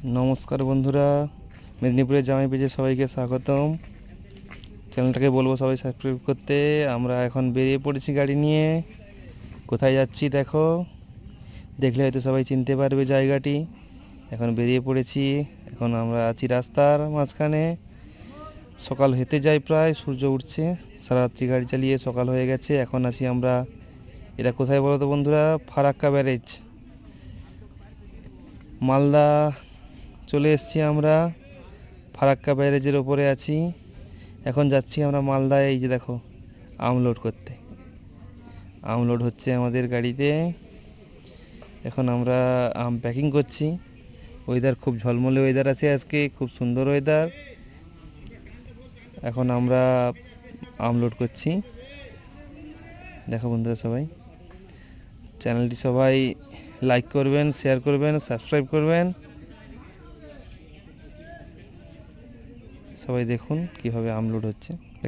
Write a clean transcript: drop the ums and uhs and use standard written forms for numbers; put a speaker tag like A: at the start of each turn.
A: নমস্কার বন্ধুরা, মেদিনীপুরের জামাই পেজে সবাইকে স্বাগতম। চ্যানেলটাকে বলবো সবাই সাবস্ক্রাইব করতে। আমরা এখন বেরিয়ে পড়েছি গাড়ি নিয়ে। কোথায় যাচ্ছি দেখো, দেখলে হয়তো সবাই চিনতে পারবে জায়গাটি। এখন বেরিয়ে পড়েছি, এখন আমরা আছি রাস্তার মাঝখানে। সকাল হতে যায়, প্রায় সূর্য উঠছে। সারারাত্রি গাড়ি চালিয়ে সকাল হয়ে গেছে। এখন আছি আমরা, এটা কোথায় বলো তো বন্ধুরা? ফারাক্কা ব্যারেজ, মালদা চলে এসেছি আমরা। ফারাক্কা ব্যারেজের ওপরে আছি। এখন যাচ্ছি আমরা মালদায়। এই যে দেখো, আমলোড করতে, আমলোড হচ্ছে আমাদের গাড়িতে। এখন আমরা আম প্যাকিং করছি। ওয়েদার খুব ঝলমলে ওয়েদার আছে আজকে, খুব সুন্দর ওয়েদার। এখন আমরা আমলোড করছি। দেখো বন্ধুরা, সবাই চ্যানেলটি সবাই লাইক করবেন, শেয়ার করবেন, সাবস্ক্রাইব করবেন। সবাই দেখুন কিভাবে আমলোড হচ্ছে।